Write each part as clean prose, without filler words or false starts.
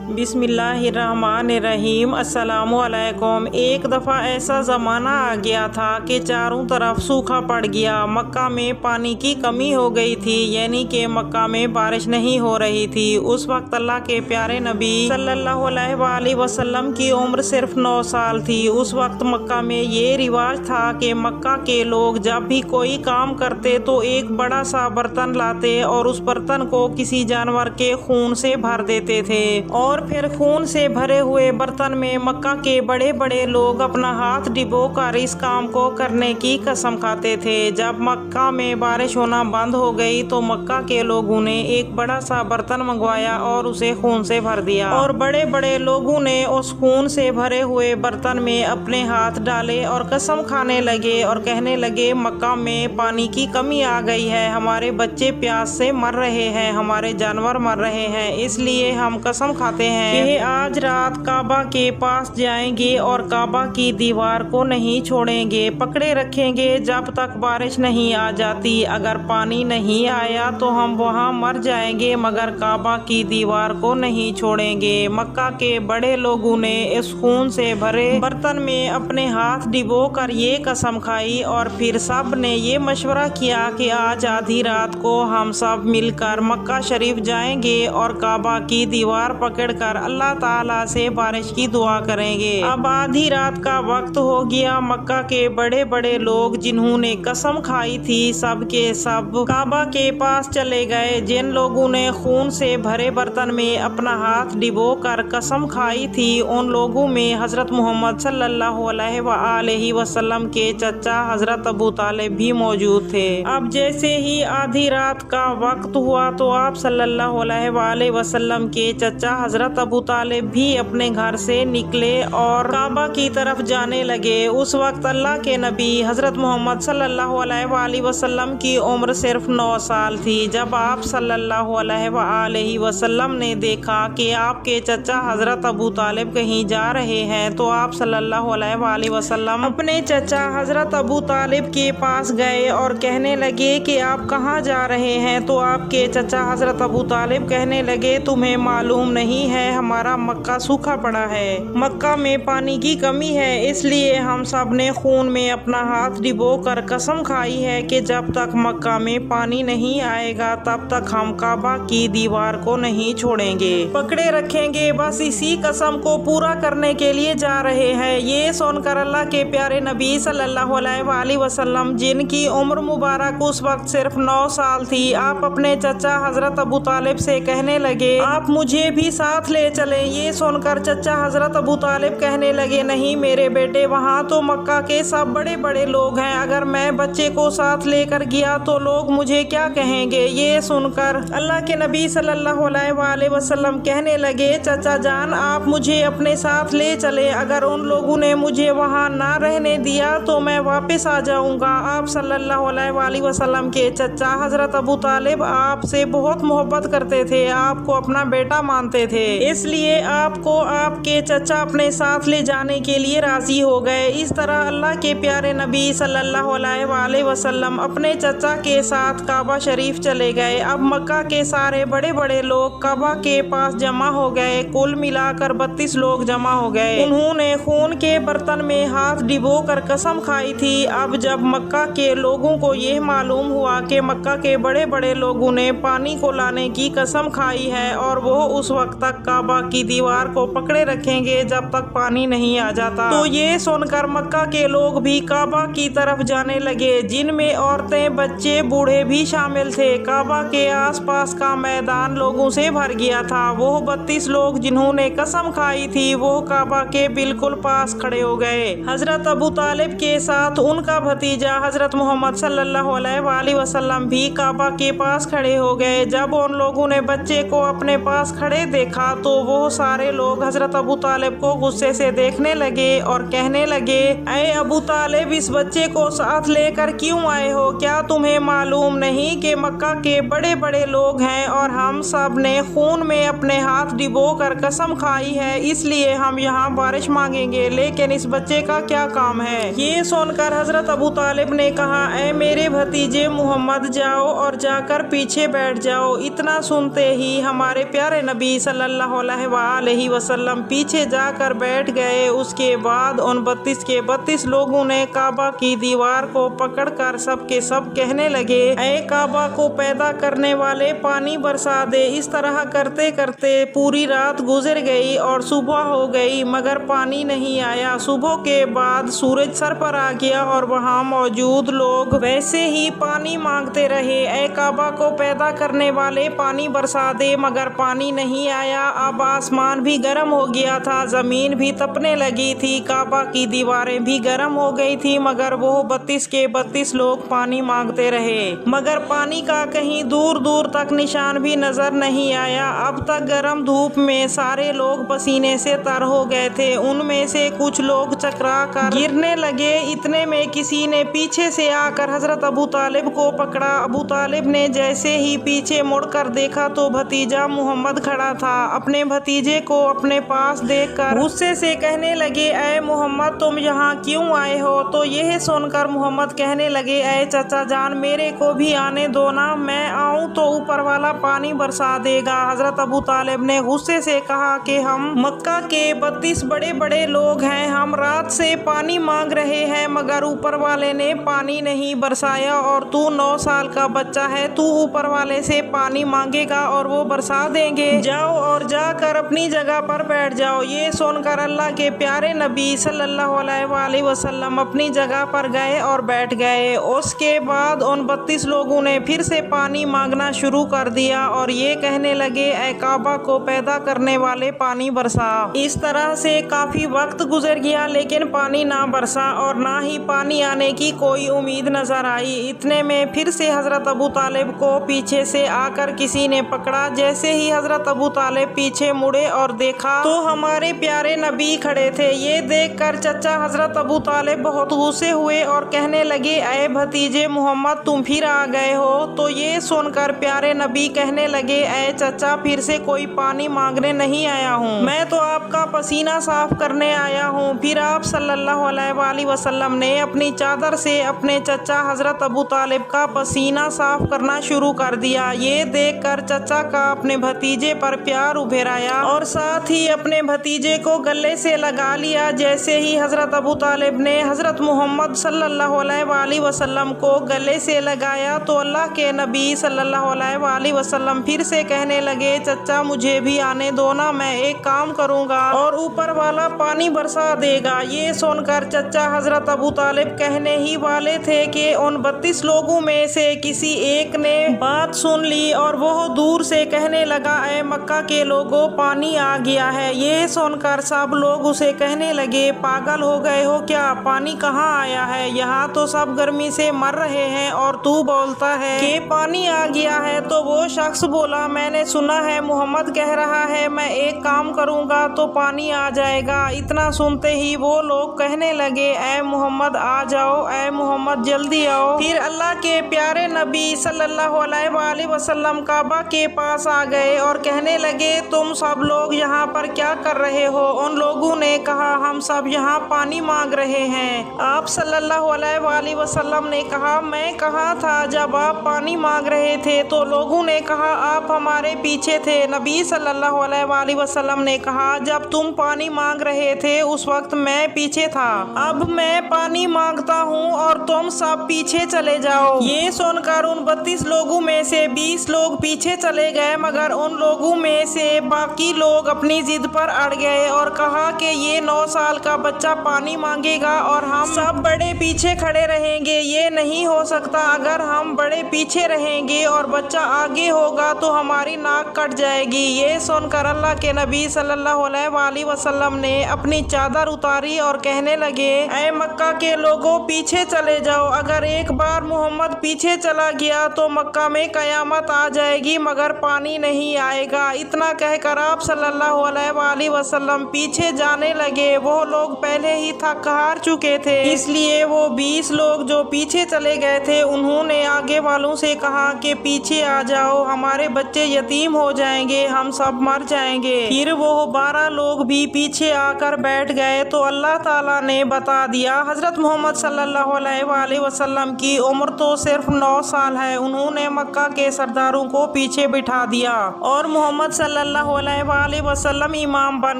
بسم اللہ الرحمن الرحیم۔ السلام علیکم۔ ایک دفعہ ایسا زمانہ آ گیا تھا کہ چاروں طرف سوکھا پڑ گیا۔ مکہ میں پانی کی کمی ہو گئی تھی، یعنی کہ مکہ میں بارش نہیں ہو رہی تھی۔ اس وقت اللہ کے پیارے نبی صلی اللہ علیہ وآلہ وسلم کی عمر صرف 9 سال تھی۔ اس وقت مکہ میں یہ رواج تھا کہ مکہ کے لوگ جب بھی کوئی کام کرتے تو ایک بڑا سا برتن لاتے اور اس برتن کو کسی جانور کے خون سے بھر دیتے تھے، اور پھر خون سے بھرے ہوئے برتن میں مکہ کے بڑے بڑے لوگ اپنا ہاتھ ڈبو کر اس کام کو کرنے کی قسم کھاتے تھے۔ جب مکہ میں بارش ہونا بند ہو گئی تو مکہ کے لوگوں نے ایک بڑا سا برتن منگوایا اور اسے خون سے بھر دیا، اور بڑے بڑے لوگوں نے اس خون سے بھرے ہوئے برتن میں اپنے ہاتھ ڈالے اور قسم کھانے لگے اور کہنے لگے، مکہ میں پانی کی کمی آ گئی ہے، ہمارے بچے پیاس سے مر رہے ہیں، ہمارے جانور مر رہے ہیں، اس لیے ہم قسم کھاتے ہیں کہ آج رات کعبہ کے پاس جائیں گے اور کعبہ کی دیوار کو نہیں چھوڑیں گے، پکڑے رکھیں گے جب تک بارش نہیں آ جاتی۔ اگر پانی نہیں آیا تو ہم وہاں مر جائیں گے، مگر کعبہ کی دیوار کو نہیں چھوڑیں گے۔ مکہ کے بڑے لوگوں نے اس خون سے بھرے برتن میں اپنے ہاتھ ڈبو کر یہ قسم کھائی، اور پھر سب نے یہ مشورہ کیا کہ آج آدھی رات کو ہم سب مل کر مکہ شریف جائیں گے اور کعبہ کی دیوار پکڑ کر اللہ تعالیٰ سے بارش کی دعا کریں گے۔ اب آدھی رات کا وقت ہو گیا۔ مکہ کے بڑے بڑے لوگ جنہوں نے قسم کھائی تھی سب کے سب کعبہ کے پاس چلے گئے۔ جن لوگوں نے خون سے بھرے برتن میں اپنا ہاتھ ڈبو کر قسم کھائی تھی ان لوگوں میں حضرت محمد صلی اللہ علیہ وآلہ وسلم کے چچا حضرت ابو طالب بھی موجود تھے۔ اب جیسے ہی آدھی رات کا وقت ہوا تو آپ صلی اللہ علیہ وآلہ وسلم کے چچا حضرت ابو طالب بھی اپنے گھر سے نکلے اور کعبہ کی طرف جانے لگے۔ اس وقت اللہ کے نبی حضرت محمد صلی اللہ علیہ وآلہ وسلم کی عمر صرف 9 سال تھی۔ جب آپ صلی اللہ علیہ وآلہ وسلم نے دیکھا کہ آپ کے چچا حضرت ابو طالب کہیں جا رہے ہیں تو آپ صلی اللہ علیہ وآلہ وسلم اپنے چچا حضرت ابو طالب کے پاس گئے اور کہنے لگے کہ آپ کہاں جا رہے ہیں؟ تو آپ کے چچا حضرت ابو طالب کہنے لگے، تمہیں معلوم نہیں ہے ہمارا مکہ سوکھا پڑا ہے، مکہ میں پانی کی کمی ہے، اس لیے ہم سب نے خون میں اپنا ہاتھ ڈبو کر قسم کھائی ہے کہ جب تک مکہ میں پانی نہیں آئے گا تب تک ہم کعبہ کی دیوار کو نہیں چھوڑیں گے، پکڑے رکھیں گے، بس اسی قسم کو پورا کرنے کے لیے جا رہے ہیں۔ یہ سن کر اللہ کے پیارے نبی صلی اللہ علیہ وآلہ وسلم جن کی عمر مبارک اس وقت صرف 9 سال تھی، آپ اپنے چچا حضرت ابو طالب سے کہنے لگے، آپ مجھے بھی ساتھ لے چلیں۔ یہ سن کر چچا حضرت ابو طالب کہنے لگے، نہیں میرے بیٹے، وہاں تو مکہ کے سب بڑے بڑے لوگ ہیں، اگر میں بچے کو ساتھ لے کر گیا تو لوگ مجھے کیا کہیں گے؟ یہ سن کر اللہ کے نبی صلی اللہ علیہ وآلہ وسلم کہنے لگے، چچا جان آپ مجھے اپنے ساتھ لے چلیں، اگر ان لوگوں نے مجھے وہاں نہ رہنے دیا تو میں واپس آ جاؤں گا۔ آپ صلی اللہ علیہ وآلہ وسلم کے چچا حضرت ابو طالب آپ سے بہت محبت کرتے تھے، آپ کو اپنا بیٹا مانتے تھے، اس لیے آپ کو آپ کے چچا اپنے ساتھ لے جانے کے لیے راضی ہو گئے۔ اس طرح اللہ کے پیارے نبی صلی اللہ علیہ وآلہ وسلم اپنے چچا کے ساتھ کعبہ شریف چلے گئے۔ اب مکہ کے سارے بڑے بڑے لوگ کعبہ کے پاس جمع ہو گئے، کل ملا کر 32 لوگ جمع ہو گئے۔ انہوں نے خون کے برتن میں ہاتھ ڈبو کر قسم کھائی تھی۔ اب جب مکہ کے لوگوں کو یہ معلوم ہوا کہ مکہ کے بڑے بڑے لوگوں نے پانی کو لانے کی قسم کھائی ہے اور وہ اس وقت تک کعبہ کی دیوار کو پکڑے رکھیں گے جب تک پانی نہیں آ جاتا، تو یہ سن کر مکہ کے لوگ بھی کعبہ کی طرف جانے لگے، جن میں عورتیں، بچے، بوڑھے بھی شامل تھے۔ کعبہ کے آس پاس کا میدان لوگوں سے بھر گیا تھا۔ وہ 32 لوگ جنہوں نے قسم کھائی تھی وہ کعبہ کے بالکل پاس کھڑے ہو گئے۔ حضرت ابو طالب کے ساتھ ان کا بھتیجا حضرت محمد صلی اللہ علیہ وآلہ وسلم بھی کعبہ کے پاس کھڑے ہو گئے۔ جب ان لوگوں نے بچے کو اپنے پاس کھڑے دیکھا تو وہ سارے لوگ حضرت ابو طالب کو غصے سے دیکھنے لگے اور کہنے لگے، اے ابو طالب اس بچے کو ساتھ لے کر کیوں آئے ہو؟ کیا تمہیں معلوم نہیں کہ مکہ کے بڑے بڑے لوگ ہیں اور ہم سب نے خون میں اپنے ہاتھ ڈبو کر قسم کھائی ہے، اس لیے ہم یہاں بارش مانگیں گے، لیکن اس بچے کا کیا کام ہے؟ یہ سن کر حضرت ابو طالب نے کہا، اے میرے بھتیجے محمد، جاؤ اور جا کر پیچھے بیٹھ جاؤ۔ اتنا سنتے ہی ہمارے پیارے نبی صلی اللہ सल्लल्लाहु अलैहि वसल्लम पीछे जाकर बैठ गए। उसके बाद उन 32 के 32 लोगों ने काबा की दीवार को पकड़कर सब के सब कहने लगे, ऐ काबा को पैदा करने वाले, पानी बरसा दे। इस तरह करते करते पूरी रात गुजर गई और सुबह हो गई मगर पानी नहीं आया। सुबह के बाद सूरज सर पर आ गया और वहाँ मौजूद लोग वैसे ही पानी मांगते रहे, ऐ काबा को पैदा करने वाले, पानी बरसा दे, मगर पानी नहीं आया। अब आसमान भी गर्म हो गया था, जमीन भी तपने लगी थी, काबा की दीवारें भी गर्म हो गई थी, मगर वो 32 के 32 लोग पानी मांगते रहे मगर पानी का कहीं दूर दूर तक निशान भी नजर नहीं आया। अब तक गर्म धूप में सारे लोग पसीने से तर हो गए थे। उनमें से कुछ लोग चकरा कर गिरने लगे। इतने में किसी ने पीछे से आकर हजरत अबू तालिब को पकड़ा। अबू तालिब ने जैसे ही पीछे मुड़कर देखा तो भतीजा मुहम्मद खड़ा था। अपने भतीजे को अपने पास देखकर गुस्से से कहने लगे, ऐ मुहम्मद तुम यहाँ क्यों आए हो? तो यह सुनकर मुहम्मद कहने लगे, ऐ चाचा जान मेरे को भी आने दो ना, मैं आऊँ तो ऊपर वाला पानी बरसा देगा। हजरत अबू तालिब ने गुस्से से कहा कि हम मक्का के 32 बड़े बड़े लोग हैं, हम रात से पानी मांग रहे हैं मगर ऊपर वाले ने पानी नहीं बरसाया और तू 9 साल का बच्चा है, तू ऊपर वाले से पानी मांगेगा और वो बरसा देंगे। जाओ और जाकर अपनी जगह पर बैठ जाओ। ये सुनकर अल्लाह के प्यारे नबी सल्लल्लाहु अलैहि वसल्लम अपनी जगह पर गए और बैठ गए। उसके बाद उन 32 लोगों ने फिर से पानी मांगना शुरू कर दिया और ये कहने लगे, ऐ काबा को पैदा करने वाले, पानी बरसा। इस तरह से काफी वक्त गुजर गया लेकिन पानी ना बरसा और ना ही पानी आने की कोई उम्मीद नजर आई। इतने में फिर से हजरत अबू तालिब को पीछे से आकर किसी ने पकड़ा। जैसे ही हजरत अबू तालिब पीछे मुड़े और देखा तो हमारे प्यारे नबी खड़े थे। ये देखकर चचा हजरत अबू तालिब बहुत गुस्से हुए और कहने लगे, ऐ भतीजे मुहम्मद तुम फिर आ गए हो? तो ये सुनकर प्यारे नबी कहने लगे, ऐ चचा फिर से कोई पानी मांगने नहीं आया हूँ, मैं तो आपका पसीना साफ करने आया हूँ। फिर आप सल्लल्लाहु अलैहि वसल्लम ने अपनी चादर से अपने चचा हजरत अबू तालिब का पसीना साफ करना शुरू कर दिया। ये देखकर चचा का अपने भतीजे पर प्यार उभर आया और साथ ही अपने भतीजे को गले से लगा लिया। जैसे ही हजरत अबू तालिब ने हजरत मोहम्मद सल्लल्लाहु अलैहि वसल्लम को गले से लगाया तो अल्लाह के नबी सल्लल्लाहु अलैहि वसल्लम फिर से कहने लगे, चचा मुझे भी आने दो ना, मैं एक काम करूंगा और ऊपर वाला पानी बरसा देगा। ये सुनकर चचा हजरत अबू तालिब कहने ही वाले थे कि उन 32 लोगों में से किसी एक ने बात सुन ली और वो दूर से कहने लगा, ऐ मक्का के लोगों पानी आ गया है। ये सुनकर सब लोग उसे कहने लगे, पागल हो गए हो क्या, पानी कहाँ आया है? यहाँ तो सब गर्मी से मर रहे हैं और तू बोलता है कि पानी आ गया है। तो वो शख्स बोला, मैंने सुना है मुहम्मद कह रहा है मैं एक काम करूँगा तो पानी आ जाएगा। इतना सुनते ही वो लोग कहने लगे, ऐ मुहम्मद आ जाओ, ऐ मुहम्मद जल्दी आओ। फिर अल्लाह के प्यारे नबी सल्लल्लाहु अलैहि वसल्लम काबा के पास आ गए और कहने लगे, तुम सब लोग यहाँ पर क्या कर रहे हो? उन लोगों ने कहा, हम सब यहाँ पानी मांग रहे हैं। आप सल्लल्लाहु अलैहि वसल्लम ने कहा, मैं कहाँ था जब आप पानी मांग रहे थे? तो लोगों ने कहा, आप हमारे पीछे थे। नबी सल्लल्लाहु अलैहि वसल्लम ने कहा, जब तुम पानी मांग रहे थे उस वक्त मैं पीछे था, अब मैं पानी मांगता हूँ और तुम सब पीछे चले जाओ। ये सुनकर उन 32 लोगों में से 20 लोग पीछे चले गए मगर उन लोगों में से बाकी लोग अपनी जिद पर अड़ गए और कहा कि ये 9 साल का बच्चा पानी मांगेगा और हम सब बड़े पीछे खड़े रहेंगे, ये नहीं हो सकता। अगर हम बड़े पीछे रहेंगे और बच्चा आगे होगा तो हमारी नाक कट जाएगी। ये सुनकर अल्लाह के नबी सल्लल्लाहु अलैहि वसल्लम ने अपनी चादर उतारी और कहने लगे, ऐ मक्का के लोगों पीछे चले जाओ। अगर एक बार मोहम्मद पीछे चला गया तो मक्का में कयामत आ जाएगी मगर पानी नहीं आएगा। इतना कहकर आप सल्लल्लाहु अलैहि वसल्लम पीछे जाने लगे। वो लोग पहले ही थक हार चुके थे, इसलिए वो 20 लोग जो पीछे चले गए थे उन्होंने आगे वालों से कहा कि पीछे आ जाओ, हमारे बच्चे यतीम हो जाएंगे, हम सब मर जाएंगे। फिर वो 12 लोग भी पीछे आकर बैठ गए तो अल्लाह ताला ने बता दिया, हजरत मोहम्मद सल्लल्लाहु अलैहि वसल्लम की उम्र तो सिर्फ 9 साल है। उन्होंने मक्का के सरदारों को पीछे बिठा दिया और मोहम्मद सल्लल्लाहु सल्लल्लाहु अलैहि वसल्लम इमाम बन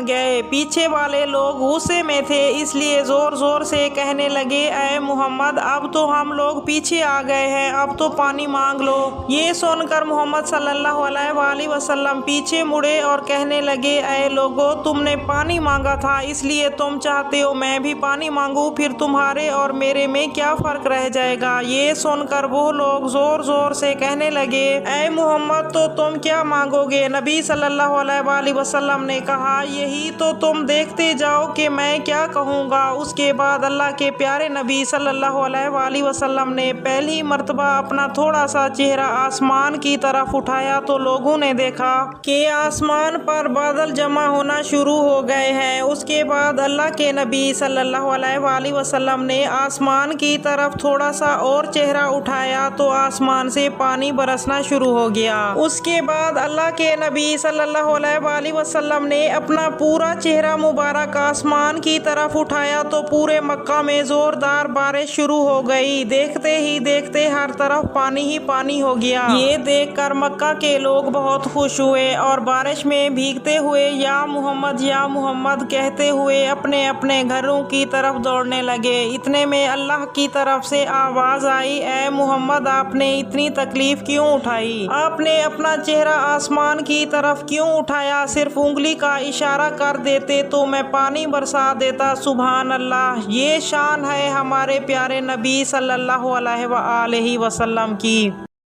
गए। पीछे वाले लोग गुस्से में थे, इसलिए जोर जोर से कहने लगे, ऐ मोहम्मद, अब तो हम लोग पीछे आ गए हैं, अब तो पानी मांग लो। ये सुनकर मोहम्मद सल्लल्लाहु अलैहि वसल्लम पीछे मुड़े और कहने लगे, ऐ लोगो, तुमने पानी मांगा था, इसलिए तुम चाहते हो मैं भी पानी मांगू, फिर तुम्हारे और मेरे में क्या फर्क रह जाएगा। ये सुनकर वो लोग जोर जोर से कहने लगे, ऐ मोहम्मद, तो तुम क्या मांगोगे। नबी सल्लल्लाहु अलैहि वसल्लम ने कहा, यही तो तुम देखते जाओ कि मैं क्या कहूँगा। उसके बाद अल्लाह के प्यारे नबी सल्लल्लाहु अलैहि वसल्लम ने पहली मर्तबा अपना थोड़ा सा चेहरा आसमान की तरफ उठाया तो लोगों ने देखा कि आसमान पर बादल जमा होना शुरू हो गए हैं। उसके बाद अल्लाह के नबी सल्लल्लाहु अलैहि वसल्लम ने आसमान की तरफ थोड़ा सा और चेहरा उठाया तो आसमान से पानी बरसना शुरू हो गया। उसके बाद अल्लाह के नबी सल्लल्लाहु अलैहि वसल्लम ने अपना पूरा चेहरा मुबारक आसमान की तरफ उठाया तो पूरे मक्का में जोरदार बारिश शुरू हो गई। देखते ही देखते हर तरफ पानी ही पानी हो गया। ये देखकर मक्का के लोग बहुत खुश हुए और बारिश में भीगते हुए या मोहम्मद कहते हुए अपने अपने घरों की तरफ दौड़ने लगे। इतने में अल्लाह की तरफ से आवाज आई, ऐ मोहम्मद, आपने इतनी तकलीफ क्यों उठाई? आपने अपना चेहरा आसमान की तरफ क्यों उठाया? सिर्फ उंगली का इशारा कर देते तो मैं पानी बरसा देता। सुभान अल्लाह, ये शान है हमारे प्यारे नबी सल्लल्लाहु अलैहि वसल्लम की।